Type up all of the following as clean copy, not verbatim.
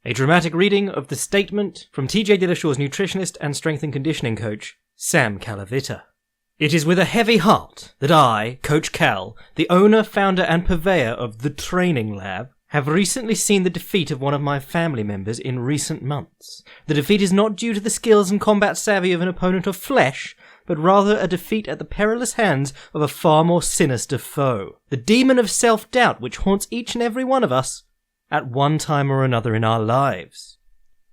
A dramatic reading of the statement from TJ Dillashaw's nutritionist and strength and conditioning coach, Sam Calavita. It is with a heavy heart that I, Coach Cal, the owner, founder and purveyor of The Training Lab, have recently seen the defeat of one of my family members in recent months. The defeat is not due to the skills and combat savvy of an opponent of flesh, but rather a defeat at the perilous hands of a far more sinister foe. The demon of self-doubt which haunts each and every one of us at one time or another in our lives.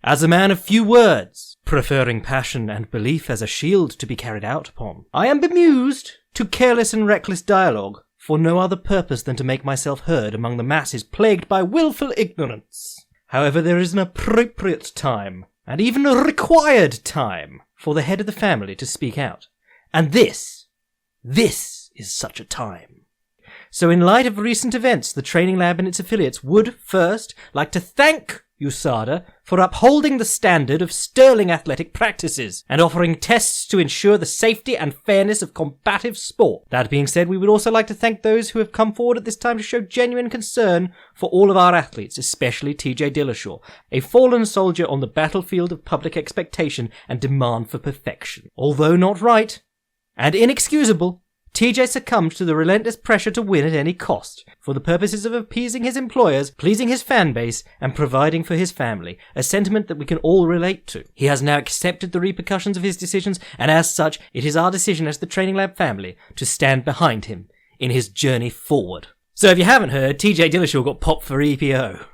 As a man of few words, preferring passion and belief as a shield to be carried out upon, I am bemused to careless and reckless dialogue, for no other purpose than to make myself heard among the masses plagued by willful ignorance. However, there is an appropriate time, and even a required time, for the head of the family to speak out. And this is such a time. So in light of recent events, the Training Lab and its affiliates would first like to thank USADA for upholding the standard of sterling athletic practices and offering tests to ensure the safety and fairness of combative sport. That being said, we would also like to thank those who have come forward at this time to show genuine concern for all of our athletes, especially TJ Dillashaw, a fallen soldier on the battlefield of public expectation and demand for perfection. Although not right and inexcusable, TJ succumbed to the relentless pressure to win at any cost, for the purposes of appeasing his employers, pleasing his fan base, and providing for his family, a sentiment that we can all relate to. He has now accepted the repercussions of his decisions, and as such, it is our decision as the Training Lab family to stand behind him in his journey forward. So if you haven't heard, TJ Dillashaw got popped for EPO.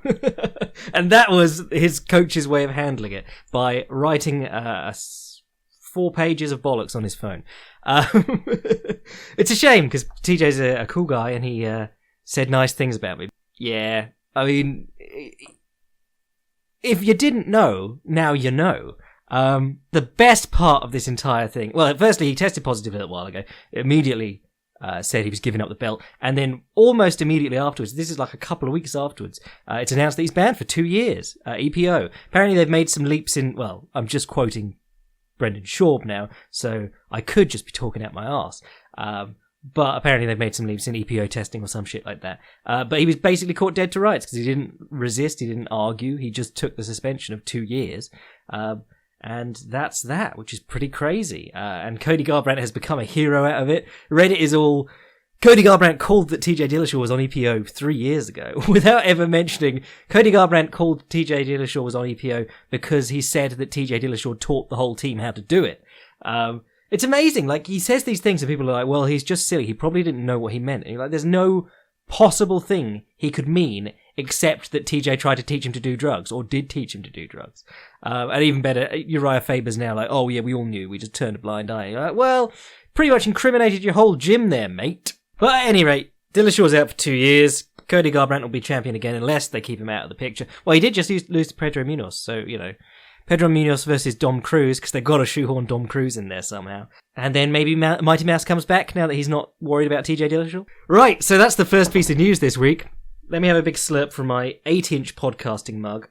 And that was his coach's way of handling it, by writing 4 pages of bollocks on his phone. It's a shame because TJ's a cool guy and he said nice things about me. Yeah, I mean, if you didn't know, now you know. The best part of this entire thing, well, firstly, he tested positive a little while ago, immediately said he was giving up the belt, and then almost immediately afterwards, this is like a couple of weeks afterwards, it's announced that he's banned for 2 years, EPO. Apparently they've made some leaps in, well, I'm just quoting Brendan Schaub now, so I could just be talking out my arse. But apparently they've made some leaps in EPO testing or some shit like that. But he was basically caught dead to rights because he didn't resist, he didn't argue, he just took the suspension of 2 years. And that's that, which is pretty crazy. And Cody Garbrandt has become a hero out of it. Reddit is all... Cody Garbrandt called that TJ Dillashaw was on EPO 3 years ago without ever mentioning Cody Garbrandt called TJ Dillashaw was on EPO because he said that TJ Dillashaw taught the whole team how to do it. It's amazing. Like, he says these things and people are like, well, he's just silly. He probably didn't know what he meant. And you're like, there's no possible thing he could mean except that TJ tried to teach him to do drugs or did teach him to do drugs. And even better, Uriah Faber's now like, oh yeah, we all knew. We just turned a blind eye. And you're like, well, pretty much incriminated your whole gym there, mate. But at any rate, Dillashaw's out for 2 years. Cody Garbrandt will be champion again unless they keep him out of the picture. Well, he did just lose to Pedro Munoz, so, you know, Pedro Munoz versus Dom Cruz, because they've got to shoehorn Dom Cruz in there somehow. And then maybe Mighty Mouse comes back now that he's not worried about TJ Dillashaw. Right, so that's the first piece of news this week. Let me have a big slurp from my 8-inch podcasting mug.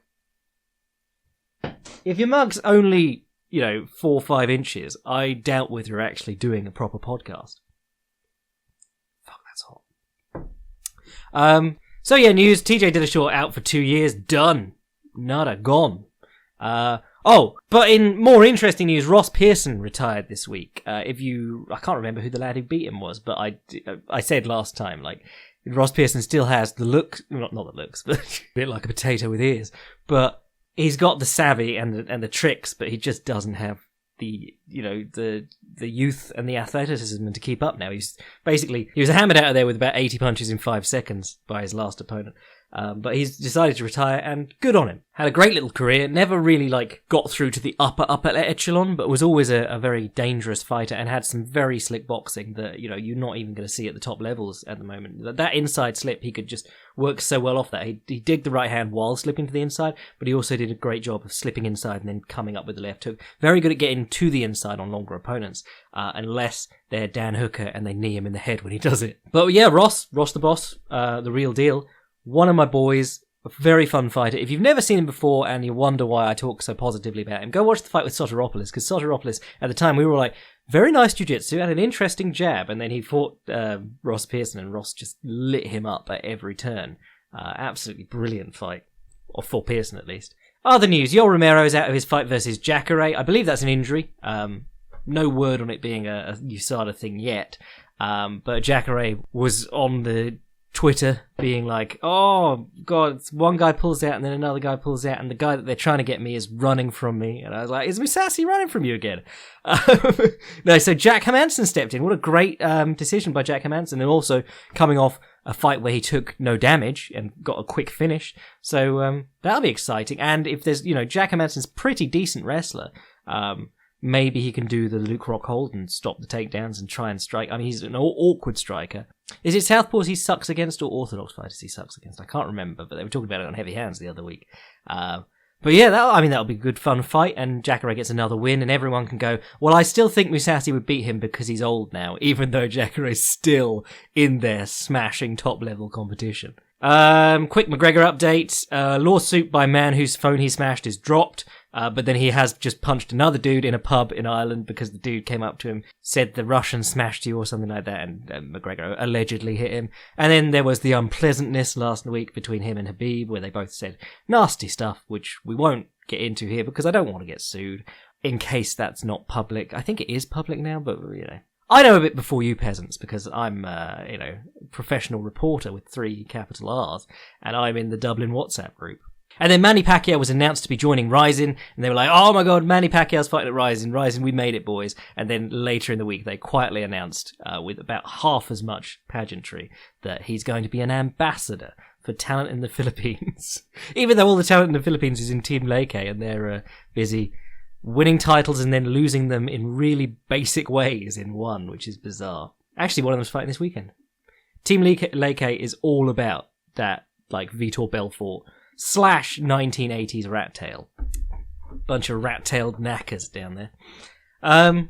If your mug's only, 4 or 5 inches, I doubt whether you're actually doing a proper podcast. So yeah, news, TJ Dillashaw out for 2 years, done. Nada, gone. But in more interesting news, Ross Pearson retired this week. I can't remember who the lad who beat him was, but I said last time, like, Ross Pearson still has the look, not the looks, but a bit like a potato with ears, but he's got the savvy and the tricks, but he just doesn't have the youth and the athleticism to keep up now. He was hammered out of there with about 80 punches in 5 seconds by his last opponent. But he's decided to retire, and good on him. Had a great little career, never really got through to the upper echelon, but was always a very dangerous fighter and had some very slick boxing that, you're not even going to see at the top levels at the moment. That inside slip, he could just work so well off that. He digged the right hand while slipping to the inside, but he also did a great job of slipping inside and then coming up with the left hook. Very good at getting to the inside on longer opponents, unless they're Dan Hooker and they knee him in the head when he does it. But yeah, Ross the boss, the real deal. One of my boys, a very fun fighter. If you've never seen him before and you wonder why I talk so positively about him, go watch the fight with Soteropoulos, because Soteropoulos, at the time, we were like, very nice jiu-jitsu, had an interesting jab, and then he fought Ross Pearson, and Ross just lit him up at every turn. Absolutely brilliant fight, or for Pearson at least. Other news, Yoel Romero's out of his fight versus Jacare. I believe that's an injury. No word on it being a USADA thing yet. But Jacare was on the Twitter being like, oh, God, one guy pulls out and then another guy pulls out and the guy that they're trying to get me is running from me. And I was like, is Mousasi running from you again? No, so Jack Hermansson stepped in. What a great decision by Jack Hermansson. And also coming off a fight where he took no damage and got a quick finish. So that'll be exciting. And if there's, Jack Hermansson's pretty decent wrestler. Maybe he can do the Luke Rockhold and stop the takedowns and try and strike. I mean, he's an awkward striker. Is it Southpaws he sucks against or Orthodox fighters he sucks against? I can't remember, but they were talking about it on Heavy Hands the other week. But yeah, that'll be a good fun fight, and Jacare gets another win, and everyone can go, well, I still think Mousasi would beat him because he's old now, even though Jacare's still in there smashing top-level competition. Quick McGregor update. Lawsuit by man whose phone he smashed is dropped. But then he has just punched another dude in a pub in Ireland because the dude came up to him, said the Russian smashed you or something like that, and McGregor allegedly hit him. And then there was the unpleasantness last week between him and Habib, where they both said nasty stuff, which we won't get into here because I don't want to get sued, in case that's not public. I think it is public now, but, I know a bit before you peasants because I'm, professional reporter with 3 capital R's, and I'm in the Dublin WhatsApp group. And then Manny Pacquiao was announced to be joining Rising, and they were like, oh my god, Manny Pacquiao's fighting at Rising, we made it, boys. And then later in the week, they quietly announced, with about half as much pageantry, that he's going to be an ambassador for talent in the Philippines. Even though all the talent in the Philippines is in Team Leke, and they're busy winning titles and then losing them in really basic ways in one, which is bizarre. Actually, one of them's fighting this weekend. Team Leke is all about that, like, Vitor Belfort / 1980s rat tail. Bunch of rat-tailed knackers down there. I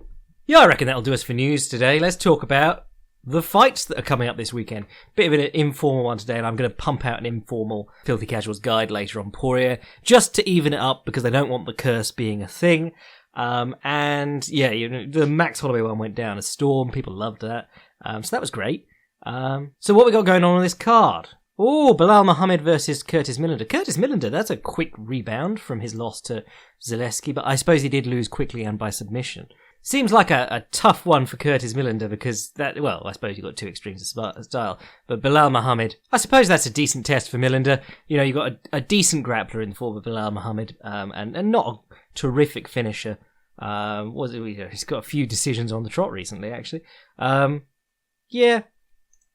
reckon that'll do us for news today. Let's talk about the fights that are coming up this weekend. Bit of an informal one today, and I'm going to pump out an informal Filthy Casuals guide later on Poirier, just to even it up, because I don't want the curse being a thing. The Max Holloway one went down a storm. People loved that. So that was great. So what we got going on this card? Oh, Bilal Muhammad versus Curtis Millender. Curtis Millender, that's a quick rebound from his loss to Zaleski, but I suppose he did lose quickly and by submission. Seems like a tough one for Curtis Millender because I suppose you've got 2 extremes of style. But Bilal Muhammad, I suppose that's a decent test for Millender. You've got a decent grappler in the form of Bilal Muhammad, and not a terrific finisher. He's got a few decisions on the trot recently, actually.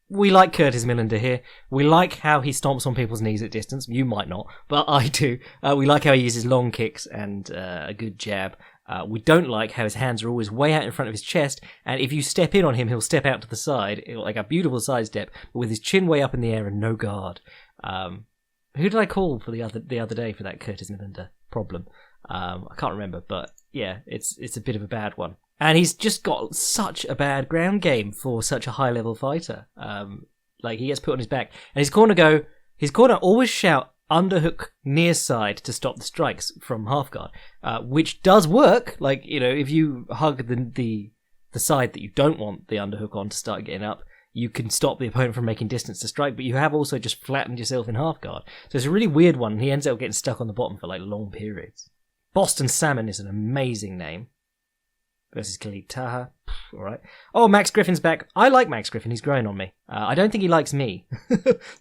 We like Curtis Millender here. We like how he stomps on people's knees at distance. You might not, but I do. We like how he uses long kicks and a good jab. We don't like how his hands are always way out in front of his chest, and if you step in on him, he'll step out to the side, like a beautiful side step, but with his chin way up in the air and no guard. Who did I call for the other day for that Curtis Millender problem? I can't remember, but yeah, it's a bit of a bad one. And he's just got such a bad ground game for such a high-level fighter. He gets put on his back. And his corner always shout underhook near side to stop the strikes from half guard, which does work. If you hug the side that you don't want the underhook on to start getting up, you can stop the opponent from making distance to strike, but you have also just flattened yourself in half guard. So it's a really weird one, and he ends up getting stuck on the bottom for long periods. Boston Salmon is an amazing name. Versus Khalid Taha. All right. Oh, Max Griffin's back. I like Max Griffin. He's growing on me. I don't think he likes me.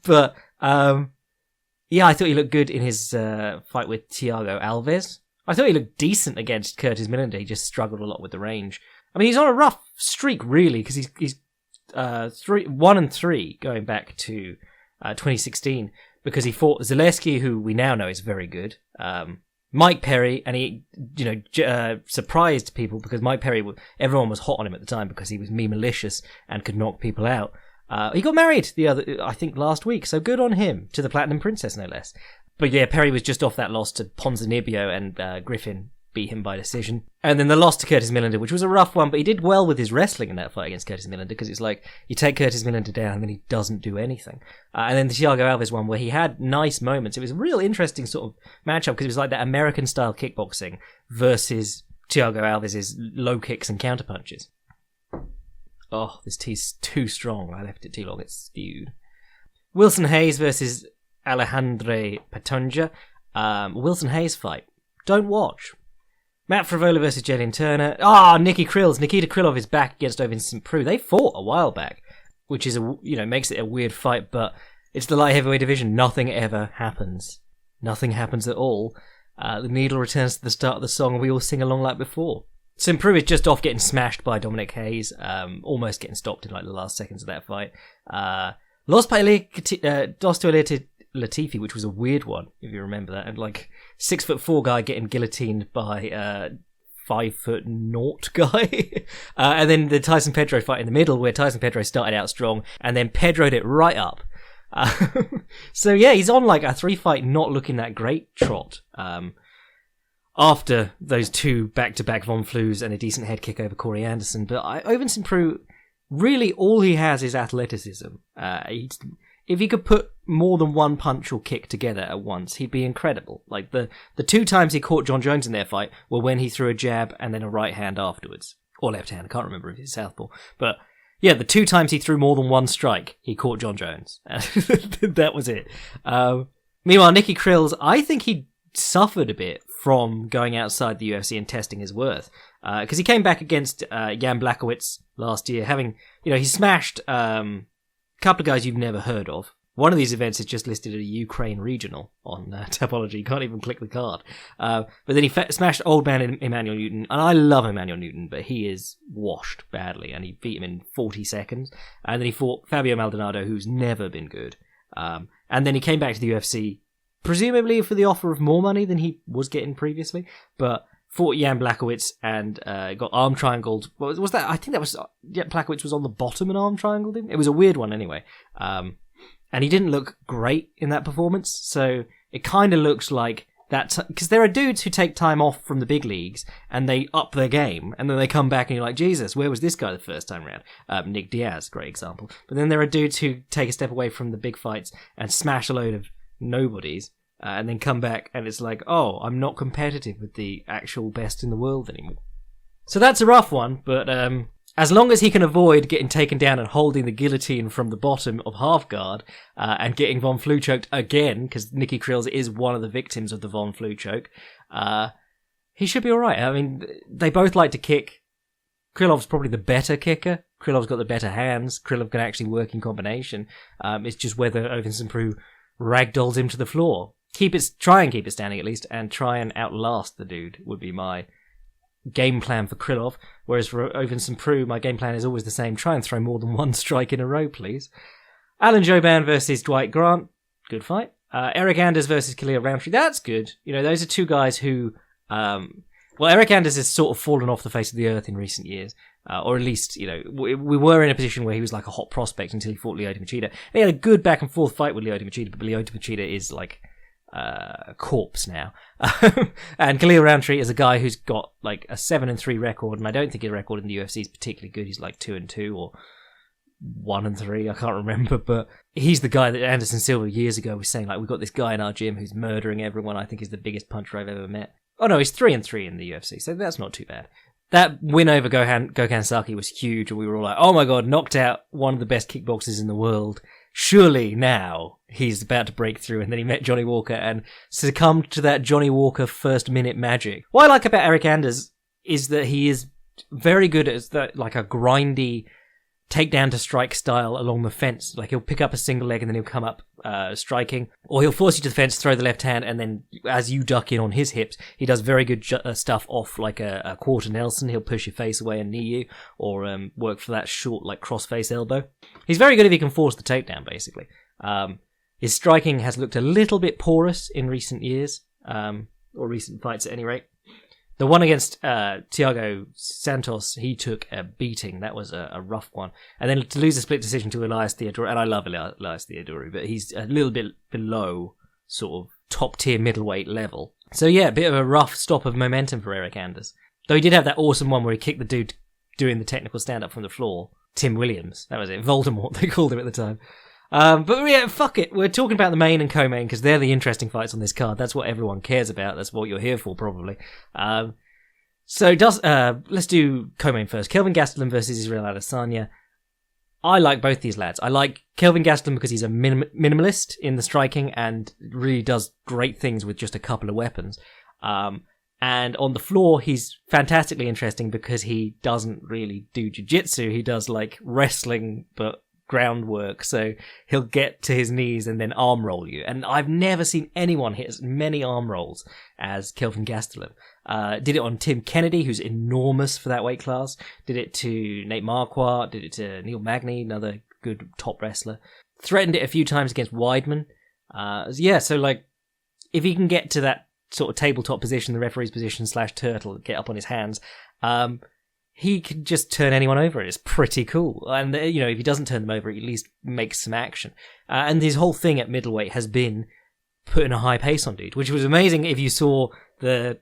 But, I thought he looked good in his fight with Thiago Alves. I thought he looked decent against Curtis Millender. He just struggled a lot with the range. I mean, he's on a rough streak, really, because he's 1-3 going back to 2016 because he fought Zaleski, who we now know is very good. Mike Perry, and he, surprised people because Mike Perry, everyone was hot on him at the time because he was meme-malicious and could knock people out. He got married last week, so good on him, to the Platinum Princess, no less. But yeah, Perry was just off that loss to Ponzinibbio, and Griffin beat him by decision. And then the loss to Curtis Millender, which was a rough one, but he did well with his wrestling in that fight against Curtis Millender, because it's like, you take Curtis Millender down and then he doesn't do anything. And then the Thiago Alves one, where he had nice moments. It was a real interesting sort of matchup, because it was like that American-style kickboxing versus Thiago Alves' low kicks and counterpunches. Oh, this tea's too strong. I left it too long. It's stewed. Wilson Hayes versus Alejandro Patonja. Wilson Hayes fight. Don't watch. Matt Favola versus Jalen Turner. Nikita Krylov is back against Ovin St. Preux. They fought a while back, which is makes it a weird fight, but it's the light heavyweight division. Nothing ever happens. Nothing happens at all. The needle returns to the start of the song, and we all sing along like before. St. Preux is just off getting smashed by Dominic Hayes, almost getting stopped in like the last seconds of that fight. Lost by Dostoi Latifi, which was a weird one, if you remember that, and like 6'4" guy getting guillotined by 5'0" guy. And then the Tyson Pedro fight in the middle, where Tyson Pedro started out strong and then Pedro'd it right up. So yeah, he's on like a 3-fight not looking that great trot. After those 2 back-to-back Von Flus and a decent head kick over Corey Anderson. But Ovin St. Preux, really all he has is athleticism. If he could put more than one punch or kick together at once, he'd be incredible. Like the 2 times he caught John Jones in their fight were when he threw a jab and then a right hand afterwards. Or left hand, I can't remember if he's southpaw. But yeah, the 2 times he threw more than one strike, he caught John Jones. That was it. Meanwhile, Nicky Krills, I think he suffered a bit from going outside the UFC and testing his worth. Because he came back against Jan Blachowicz last year, having, he smashed a couple of guys you've never heard of. One of these events is just listed as a Ukraine regional on Tapology. You can't even click the card. But then he smashed old man Emmanuel Newton. And I love Emmanuel Newton, but he is washed badly. And he beat him in 40 seconds. And then he fought Fabio Maldonado, who's never been good. And then he came back to the UFC, presumably for the offer of more money than he was getting previously. But fought Jan Blachowicz and got arm triangled. What was that? I think that was... Blachowicz was on the bottom and arm triangled him. It was a weird one anyway. And he didn't look great in that performance, so it kind of looks like that... Because there are dudes who take time off from the big leagues, and they up their game, and then they come back and you're like, Jesus, where was this guy the first time around? Nick Diaz, great example. But then there are dudes who take a step away from the big fights and smash a load of nobodies, and then come back, and it's like, oh, I'm not competitive with the actual best in the world anymore. So that's a rough one, but... as long as he can avoid getting taken down and holding the guillotine from the bottom of half guard and getting Von Flue choked again, because Nicky Krills is one of the victims of the Von Flue choke, he should be all right. I mean, they both like to kick. Krylov's probably the better kicker. Krylov's got the better hands. Krylov can actually work in combination. It's just whether Ovin St. Preux ragdolls him to the floor. Try and keep it standing at least, and try and outlast the dude would be my game plan for Krylov, whereas for Ovin St. Preux, my game plan is always the same. Try and throw more than one strike in a row, please. Alan Jouban versus Dwight Grant. Good fight. Eric Anders versus Khalil Roundtree. That's good. Those are 2 guys who... Eric Anders has sort of fallen off the face of the earth in recent years. Or at least, we were in a position where he was like a hot prospect until he fought Lyoto Machida. He had a good back and forth fight with Lyoto Machida, but Lyoto Machida is like... a corpse now. And Khalil Roundtree is a guy who's got like a 7-3 record, and I don't think his record in the UFC is particularly good. He's like 2-2 or 1-3, I can't remember, but he's the guy that Anderson Silva years ago was saying, like, we've got this guy in our gym who's murdering everyone. I think he's the biggest puncher I've ever met. Oh no, he's 3-3 in the UFC, so that's not too bad. That win over Gokhan Saki was huge, and we were all like, oh my god, knocked out one of the best kickboxers in the world. Surely now he's about to break through, and then he met Johnny Walker and succumbed to that Johnny Walker first minute magic. What I like about Eric Anders is that he is very good at like a grindy takedown to strike style along the fence. Like he'll pick up a single leg and then he'll come up striking, or he'll force you to the fence, throw the left hand, and then as you duck in on his hips, he does very good stuff off like a quarter Nelson. He'll push your face away and knee you, or work for that short like cross face elbow. He's very good if he can force the takedown, basically. His striking has looked a little bit porous in recent years, or recent fights at any rate. The one against Thiago Santos, he took a beating. That was a rough one. And then to lose a split decision to Elias Theodorou, and I love Elias Theodorou, but he's a little bit below sort of top-tier middleweight level. So yeah, a bit of a rough stop of momentum for Eric Anders. Though he did have that awesome one where he kicked the dude doing the technical stand-up from the floor. Tim Williams, that was it. Voldemort, they called him at the time. But yeah, fuck it. We're talking about the main and co-main because they're the interesting fights on this card. That's what everyone cares about. That's what you're here for, probably. Let's do co-main first. Kelvin Gastelum versus Israel Adesanya. I like both these lads. I like Kelvin Gastelum because he's a minimalist in the striking and really does great things with just a couple of weapons. And on the floor, he's fantastically interesting because he doesn't really do jiu-jitsu. He does like wrestling, but groundwork. So he'll get to his knees and then arm roll you. And I've never seen anyone hit as many arm rolls as Kelvin Gastelum. Did it on Tim Kennedy, who's enormous for that weight class. Did it to Nate Marquardt. Did it to Neil Magny, another good top wrestler. Threatened it a few times against Weidman. So like, if he can get to that sort of tabletop position, the referee's position / turtle, get up on his hands, he can just turn anyone over. It's pretty cool. And, if he doesn't turn them over, he at least makes some action. And his whole thing at middleweight has been putting a high pace on dude, which was amazing if you saw the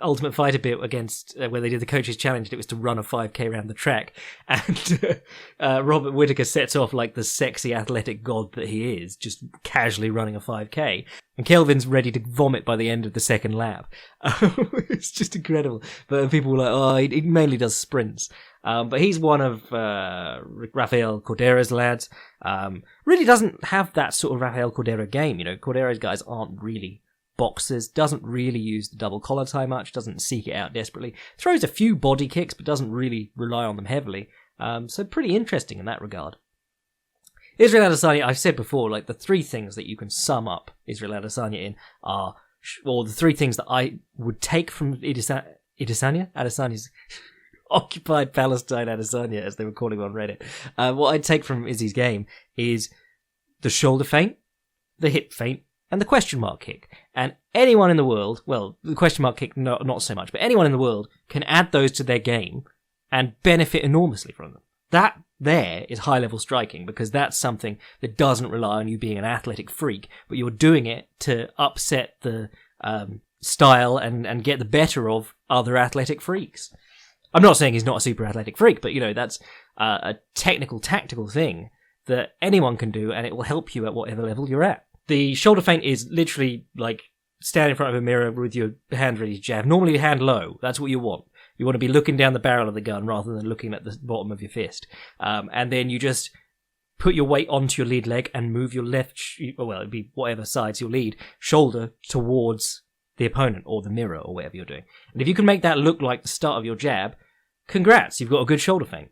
Ultimate Fighter bit against where they did the coaches challenge. It was to run a 5k around the track, and Robert Whittaker sets off like the sexy athletic god that he is, just casually running a 5k, and Kelvin's ready to vomit by the end of the second lap. It's just incredible. But people were like, oh, he mainly does sprints. But he's one of Rafael Cordeira's lads. Really doesn't have that sort of Rafael Cordeira game. Cordeira's guys aren't really boxers, doesn't really use the double collar tie much, doesn't seek it out desperately, throws a few body kicks, but doesn't really rely on them heavily. So pretty interesting in that regard. Israel Adesanya, I've said before, like the three things that you can sum up Israel Adesanya in are, or the three things that I would take from Adesanya's occupied Palestine Adesanya, as they were calling him on Reddit. What I'd take from Izzy's game is the shoulder feint, the hip feint, and the question mark kick. And anyone in the world, well, the question mark kick, not so much, but anyone in the world can add those to their game and benefit enormously from them. That there is high-level striking, because that's something that doesn't rely on you being an athletic freak, but you're doing it to upset the style and get the better of other athletic freaks. I'm not saying he's not a super athletic freak, but, that's a technical, tactical thing that anyone can do, and it will help you at whatever level you're at. The shoulder feint is literally like stand in front of a mirror with your hand ready to jab. Normally your hand low. That's what you want. You want to be looking down the barrel of the gun rather than looking at the bottom of your fist. And then you just put your weight onto your lead leg and move your it'd be whatever side's your lead, shoulder towards the opponent or the mirror or whatever you're doing. And if you can make that look like the start of your jab, congrats, you've got a good shoulder feint.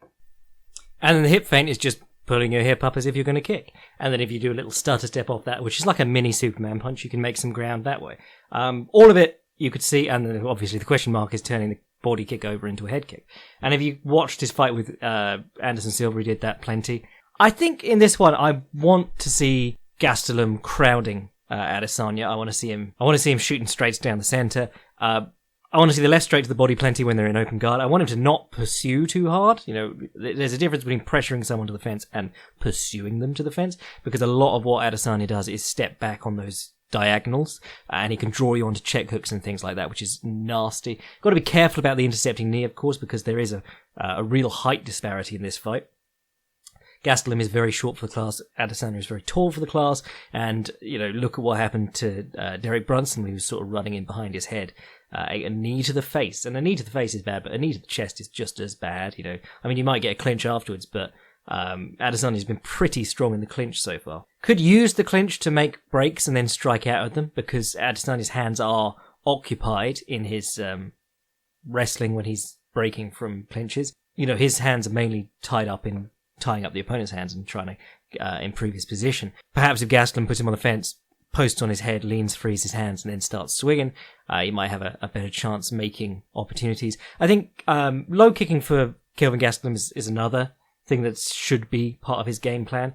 And then the hip feint is just pulling your hip up as if you're going to kick. And then if you do a little stutter step off that, which is like a mini Superman punch, you can make some ground that way. All of it you could see, and then obviously the question mark is turning the body kick over into a head kick. And if you watched his fight with Anderson Silva, he did that plenty. I think in this one, I want to see Gastelum crowding Adesanya. I want to see him shooting straights down the center. I want to see the left straight to the body plenty when they're in open guard. I want him to not pursue too hard. There's a difference between pressuring someone to the fence and pursuing them to the fence, because a lot of what Adesanya does is step back on those diagonals, and he can draw you onto check hooks and things like that, which is nasty. Got to be careful about the intercepting knee, of course, because there is a real height disparity in this fight. Gastelum is very short for the class. Adesanya is very tall for the class. And, look at what happened to Derek Brunson when he was sort of running in behind his head. A knee to the face. And a knee to the face is bad, but a knee to the chest is just as bad, I mean, you might get a clinch afterwards, but Adesanya's been pretty strong in the clinch so far. Could use the clinch to make breaks and then strike out at them, because Adesanya's hands are occupied in his wrestling when he's breaking from clinches. His hands are mainly tied up in tying up the opponent's hands and trying to improve his position. Perhaps if Gastelum puts him on the fence, posts on his head, leans, frees his hands, and then starts swinging, he might have a better chance making opportunities. I think low kicking for Kelvin Gastelum is another thing that should be part of his game plan.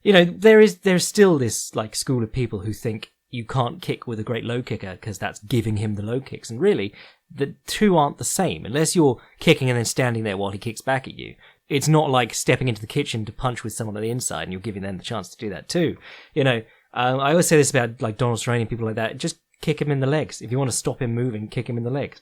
There's still this like school of people who think you can't kick with a great low kicker because that's giving him the low kicks, and really the two aren't the same. Unless you're kicking and then standing there while he kicks back at you, it's not like stepping into the kitchen to punch with someone on the inside and you're giving them the chance to do that too. I always say this about like Donald Cerrone and people like that. Just kick him in the legs. If you want to stop him moving, kick him in the legs.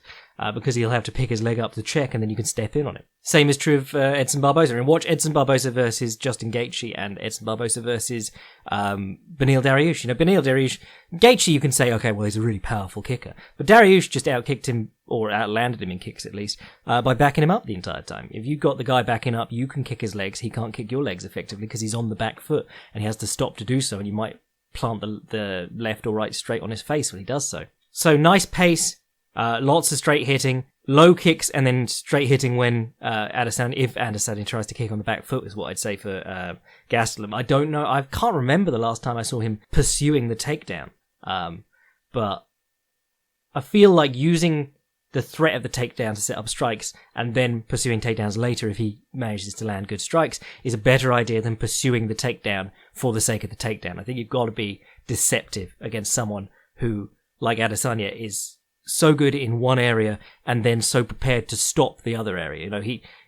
Because he'll have to pick his leg up to check, and then you can step in on it. Same is true of Edson Barboza. And watch Edson Barboza versus Justin Gaethje and Edson Barboza versus Beneil Dariush. You know, Beneil Dariush, Gaethje, you can say, okay, well, he's a really powerful kicker. But Dariush just outkicked him, or outlanded him in kicks at least, by backing him up the entire time. If you've got the guy backing up, you can kick his legs. He can't kick your legs effectively because he's on the back foot, and he has to stop to do so, and you might plant the left or right straight on his face when he does so. So nice pace, lots of straight hitting, low kicks, and then straight hitting when if Adesanya tries to kick on the back foot is what I'd say for Gastelum. I don't know, I can't remember the last time I saw him pursuing the takedown, but I feel like using the threat of the takedown to set up strikes and then pursuing takedowns later if he manages to land good strikes is a better idea than pursuing the takedown for the sake of the takedown. I think you've got to be deceptive against someone who, like Adesanya, is so good in one area and then so prepared to stop the other area. You know,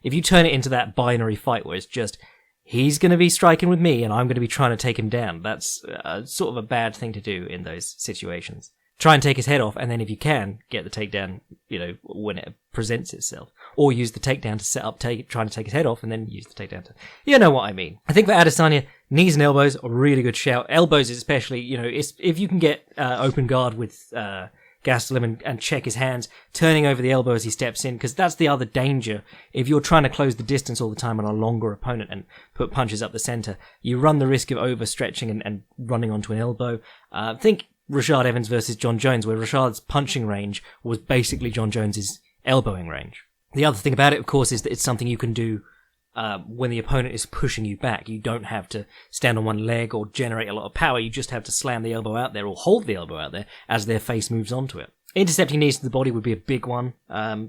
if you turn it into that binary fight where it's just, he's going to be striking with me and I'm going to be trying to take him down, that's sort of a bad thing to do in those situations. Try and take his head off, and then if you can, get the takedown, you know, when it presents itself. Or use the takedown to set up trying to take his head off, and then use the takedown to... You know what I mean. I think for Adesanya, knees and elbows are a really good shout. Elbows especially, you know, if you can get open guard with Gastelum and check his hands, turning over the elbow as he steps in, because that's the other danger. If you're trying to close the distance all the time on a longer opponent and put punches up the center, you run the risk of overstretching and running onto an elbow. Think Rashad Evans versus John Jones, where Rashad's punching range was basically John Jones's elbowing range. The other thing about it, of course, is that it's something you can do when the opponent is pushing you back. You don't have to stand on one leg or generate a lot of power. You just have to slam the elbow out there or hold the elbow out there as their face moves onto it. Intercepting knees to the body would be a big one,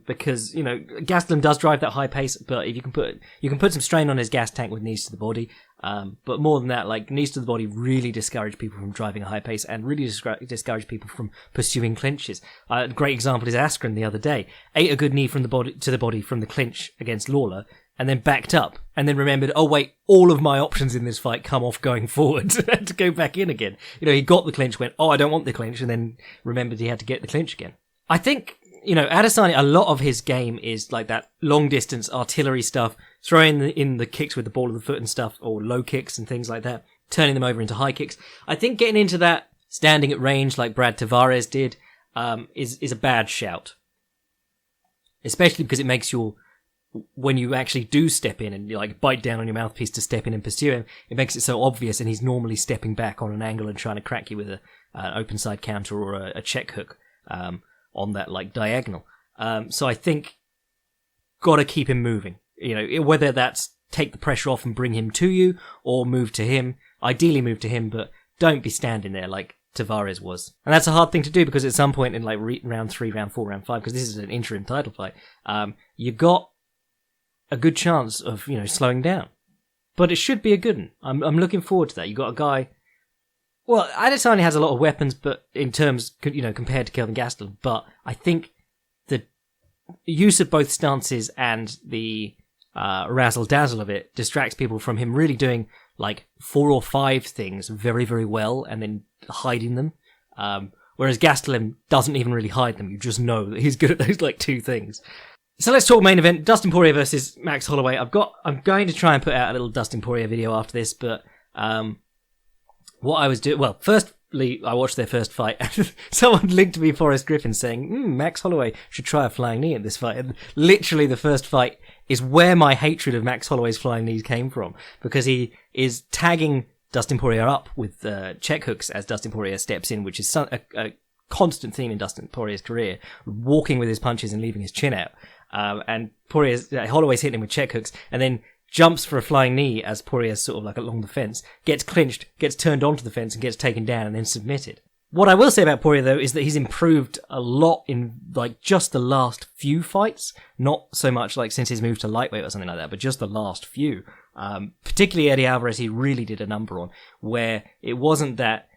because, you know, Gastelum does drive that high pace, but if you can put some strain on his gas tank with knees to the body. But more than that, like, knees to the body really discourage people from driving a high pace and really discourage people from pursuing clinches. A great example is Askren the other day. Ate a good knee from the body to the body from the clinch against Lawler, and then backed up, and then remembered, oh wait, all of my options in this fight come off going forward, had to go back in again. You know, he got the clinch, went, oh, I don't want the clinch, and then remembered he had to get the clinch again. I think, you know, Adesanya, a lot of his game is like that long distance artillery stuff, throwing in the kicks with the ball of the foot and stuff, or low kicks and things like that, turning them over into high kicks. I think getting into that standing at range like Brad Tavares did, is a bad shout. Especially because it makes when you actually do step in and you like bite down on your mouthpiece to step in and pursue him, it makes it so obvious, and he's normally stepping back on an angle and trying to crack you with an open side counter or a check hook on that like diagonal. So I think gotta keep him moving. You know, whether that's take the pressure off and bring him to you or move to him. Ideally move to him, but don't be standing there like Tavares was. And that's a hard thing to do because at some point in like round 3, round 4, round 5, because this is an interim title fight, you got a good chance of, you know, slowing down. But it should be a good one. I'm looking forward to that. You got a guy... Well, Adesanya has a lot of weapons, but in terms, you know, compared to Kelvin Gastelum, but I think the use of both stances and the razzle-dazzle of it distracts people from him really doing like 4 or 5 things very, very well and then hiding them. Whereas Gastelum doesn't even really hide them. You just know that he's good at those like 2 things. So let's talk main event, Dustin Poirier versus Max Holloway. I'm going to try and put out a little Dustin Poirier video after this, but what I was doing... Well, firstly, I watched their first fight, and someone linked me Forrest Griffin saying, Max Holloway should try a flying knee at this fight. And literally the first fight is where my hatred of Max Holloway's flying knees came from, because he is tagging Dustin Poirier up with check hooks as Dustin Poirier steps in, which is a constant theme in Dustin Poirier's career, walking with his punches and leaving his chin out. And Holloway's hitting him with check hooks, and then jumps for a flying knee as Poirier's sort of like along the fence, gets clinched, gets turned onto the fence and gets taken down and then submitted. What I will say about Poirier though is that he's improved a lot in like just the last few fights, not so much like since his move to lightweight or something like that, but just the last few. Particularly Eddie Alvarez, he really did a number on, where it wasn't that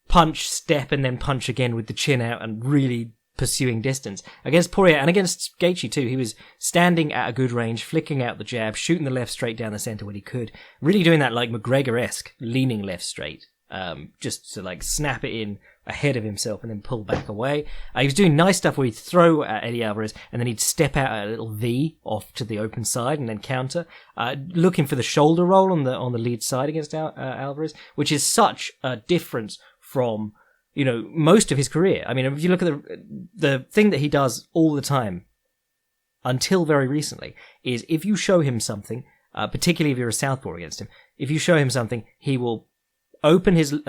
punch, step and then punch again with the chin out and really pursuing distance. Against Poirier and against Gaethje too, he was standing at a good range, flicking out the jab, shooting the left straight down the center when he could, really doing that like McGregor-esque leaning left straight, just to like snap it in, ahead of himself and then pull back away. He was doing nice stuff where he'd throw at Eddie Alvarez and then he'd step out at a little V off to the open side and then counter, looking for the shoulder roll on the lead side against Alvarez, which is such a difference from, most of his career. I mean, if you look at the thing that he does all the time until very recently is if you show him something, particularly if you're a southpaw against him, if you show him something, he will open his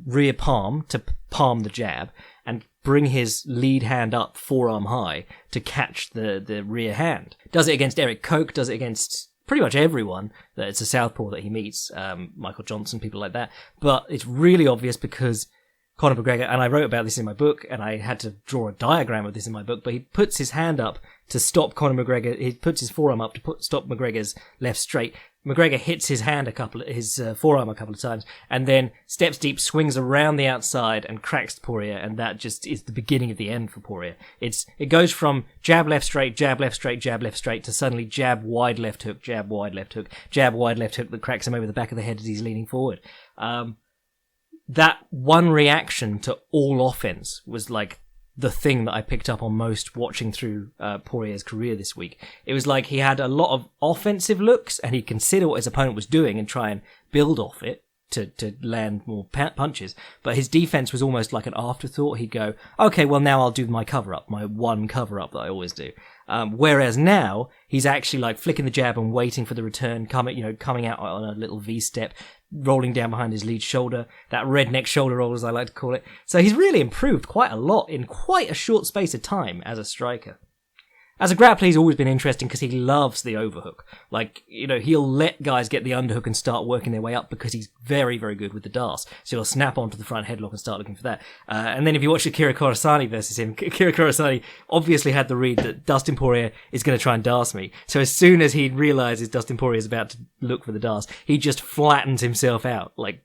rear palm to palm the jab and bring his lead hand up forearm high to catch the rear hand. Does it against Eric Koch, does it against pretty much everyone that it's a southpaw that he meets, Michael Johnson, people like that. But it's really obvious because Conor McGregor, and I wrote about this in my book, and I had to draw a diagram of this in my book, but he puts his hand up to stop Conor McGregor, he puts his forearm up to stop McGregor's left straight. McGregor hits his forearm a couple of times, and then steps deep, swings around the outside, and cracks Poirier, and that just is the beginning of the end for Poirier. It goes from jab left straight, jab left straight, jab left straight, to suddenly jab wide left hook, jab wide left hook, jab wide left hook that cracks him over the back of the head as he's leaning forward. That one reaction to all offense was like the thing that I picked up on most watching through Poirier's career this week. It was like he had a lot of offensive looks and he'd consider what his opponent was doing and try and build off it to land more punches. But his defense was almost like an afterthought. He'd go, okay, well now I'll do my cover-up, my one cover-up that I always do. Whereas now he's actually like flicking the jab and waiting for the return, coming out on a little V-step, rolling down behind his lead shoulder, that redneck shoulder roll as I like to call it. So he's really improved quite a lot in quite a short space of time as a striker. As a grappler, he's always been interesting because he loves the overhook. Like, he'll let guys get the underhook and start working their way up because he's very, very good with the DARS. So he'll snap onto the front headlock and start looking for that. And then if you watch Akira Kurosani versus him, Akira Kurosani obviously had the read that Dustin Poirier is going to try and DARS me. So as soon as he realizes Dustin Poirier is about to look for the DARS, he just flattens himself out like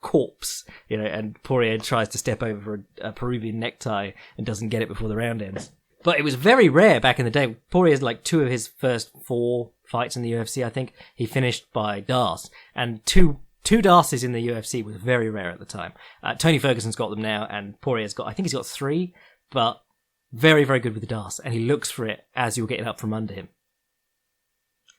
corpse, and Poirier tries to step over for a Peruvian necktie and doesn't get it before the round ends. But it was very rare back in the day. Poirier's like 2 of his first 4 fights in the UFC, I think, he finished by DARS. And two DARSes in the UFC was very rare at the time. Tony Ferguson's got them now, and Poirier's got, I think he's got 3, but very, very good with the DARS. And he looks for it as you're getting up from under him.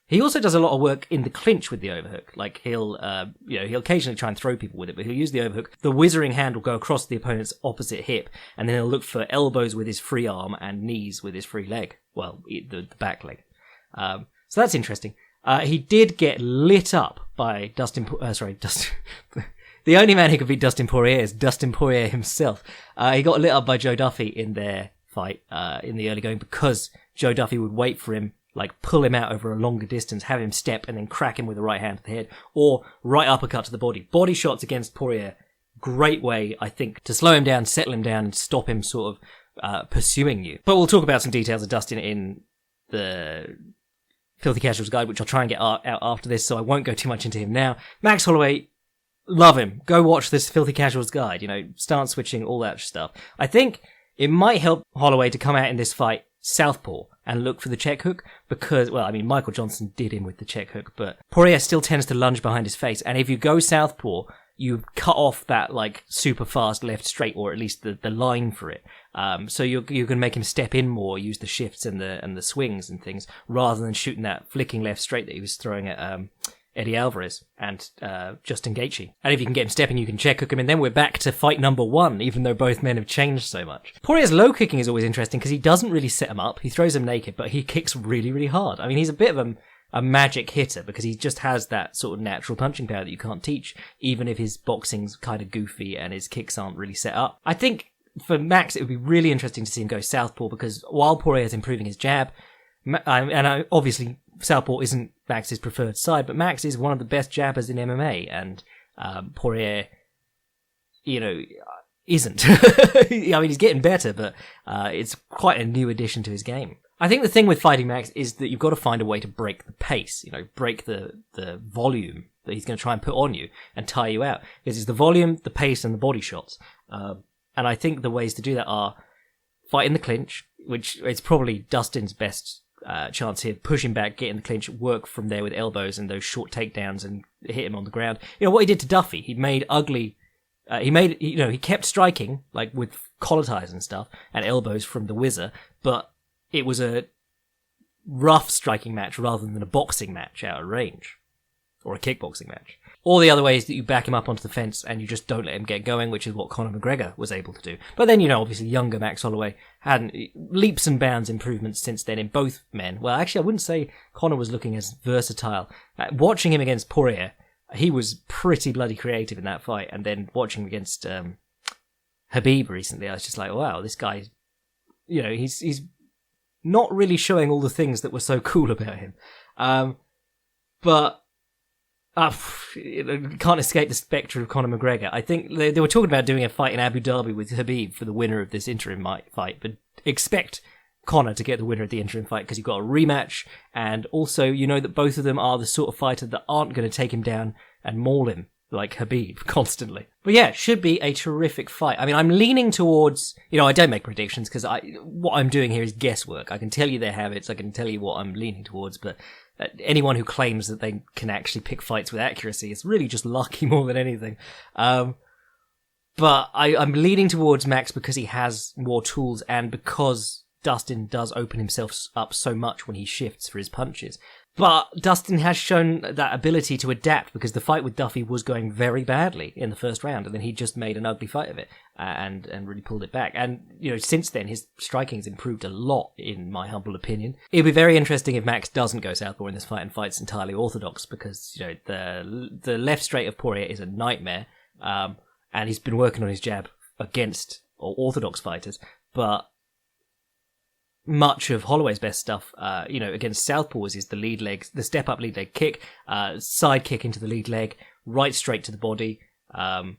He also does a lot of work in the clinch with the overhook. Like he'll occasionally try and throw people with it, but he'll use the overhook. The whizzering hand will go across the opponent's opposite hip, and then he'll look for elbows with his free arm and knees with his free leg. Well, the back leg. So that's interesting. He did get lit up by Dustin. The only man who could beat Dustin Poirier is Dustin Poirier himself. He got lit up by Joe Duffy in their fight in the early going because Joe Duffy would wait for him, like pull him out over a longer distance, have him step, and then crack him with the right hand to the head, or right uppercut to the body. Body shots against Poirier, great way, I think, to slow him down, settle him down, and stop him sort of pursuing you. But we'll talk about some details of Dustin in the Filthy Casuals guide, which I'll try and get out after this, so I won't go too much into him now. Max Holloway, love him. Go watch this Filthy Casuals guide, stance switching, all that stuff. I think it might help Holloway to come out in this fight southpaw and look for the check hook because, Michael Johnson did him with the check hook, but Poirier still tends to lunge behind his face, and if you go southpaw, you cut off that, like, super fast left straight, or at least the line for it. So you can make him step in more, use the shifts and the swings and things, rather than shooting that flicking left straight that he was throwing at Eddie Alvarez and Justin Gaethje. And if you can get him stepping, you can check hook him, and then we're back to fight number 1, even though both men have changed so much. Poirier's low kicking is always interesting because he doesn't really set him up. He throws him naked, but he kicks really, really hard. I mean, he's a bit of a magic hitter because he just has that sort of natural punching power that you can't teach, even if his boxing's kind of goofy and his kicks aren't really set up. I think for Max, it would be really interesting to see him go southpaw because while Poirier's improving his jab, obviously southpaw isn't Max's preferred side, but Max is one of the best jabbers in MMA, and Poirier, isn't. He's getting better, but it's quite a new addition to his game. I think the thing with fighting Max is that you've got to find a way to break the pace, break the volume that he's going to try and put on you and tire you out. Because it's the volume, the pace, and the body shots. And I think the ways to do that are fight in the clinch, which is probably Dustin's best chance here. Push him back, get in the clinch, work from there with elbows and those short takedowns and hit him on the ground. What he did to Duffy, he made ugly He kept striking, like with collar ties and stuff, and elbows from the whizzer, but it was a rough striking match rather than a boxing match out of range. Or a kickboxing match. All the other ways that you back him up onto the fence and you just don't let him get going, which is what Conor McGregor was able to do. But then, obviously younger Max Holloway had leaps and bounds improvements since then in both men. Well, actually, I wouldn't say Conor was looking as versatile. Watching him against Poirier, he was pretty bloody creative in that fight. And then watching him against Khabib recently, I was just like, wow, this guy, he's not really showing all the things that were so cool about him. But can't escape the spectre of Conor McGregor. I think they were talking about doing a fight in Abu Dhabi with Khabib for the winner of this interim fight, but expect Conor to get the winner of the interim fight because you've got a rematch, and also that both of them are the sort of fighter that aren't going to take him down and maul him like Khabib constantly. But yeah, should be a terrific fight. I mean, I'm leaning towards, I don't make predictions because what I'm doing here is guesswork. I can tell you their habits, I can tell you what I'm leaning towards, but anyone who claims that they can actually pick fights with accuracy is really just lucky more than anything. But I'm leaning towards Max because he has more tools and because Dustin does open himself up so much when he shifts for his punches. But Dustin has shown that ability to adapt because the fight with Duffy was going very badly in the first round, and then he just made an ugly fight of it and really pulled it back. And, since then, his striking's improved a lot, in my humble opinion. It'd be very interesting if Max doesn't go southpaw in this fight and fights entirely orthodox because, the left straight of Poirier is a nightmare, and he's been working on his jab against orthodox fighters, but much of Holloway's best stuff, against southpaws is the lead leg, the step-up lead leg kick, side kick into the lead leg, right straight to the body, and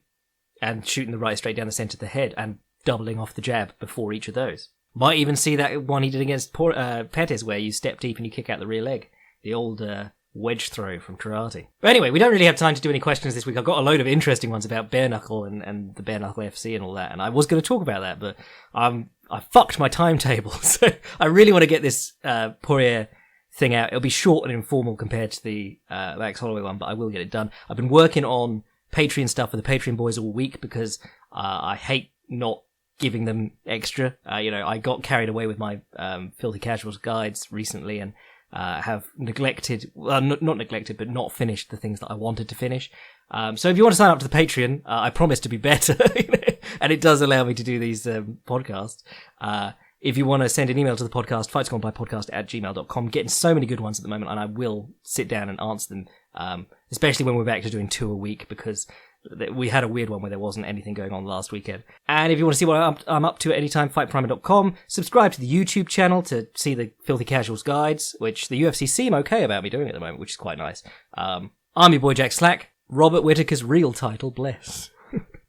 shooting the right straight down the centre of the head, and doubling off the jab before each of those. Might even see that one he did against Pettis, where you step deep and you kick out the rear leg. The old wedge throw from karate. But anyway, we don't really have time to do any questions this week. I've got a load of interesting ones about bare knuckle and the bare knuckle FC and all that, and I was going to talk about that, but I fucked my timetable, so I really want to get this Poirier thing out. It'll be short and informal compared to the Max Holloway one, but I will get it done. I've been working on Patreon stuff for the Patreon boys all week because I hate not giving them extra. I got carried away with my Filthy Casuals guides recently and have neglected, well, not neglected, but not finished the things that I wanted to finish. So if you want to sign up to the Patreon, I promise to be better, and it does allow me to do these podcasts. If you want to send an email to the podcast, fightsgonepodcast@gmail.com, getting so many good ones at the moment, and I will sit down and answer them, especially when we're back to doing 2 a week, because we had a weird one where there wasn't anything going on last weekend. And if you want to see what I'm up to at any time, fightprimer.com. Subscribe to the YouTube channel to see the Filthy Casuals guides, which the UFC seem okay about me doing at the moment, which is quite nice. I'm your boy Jack Slack. Robert Whittaker's real title, bless.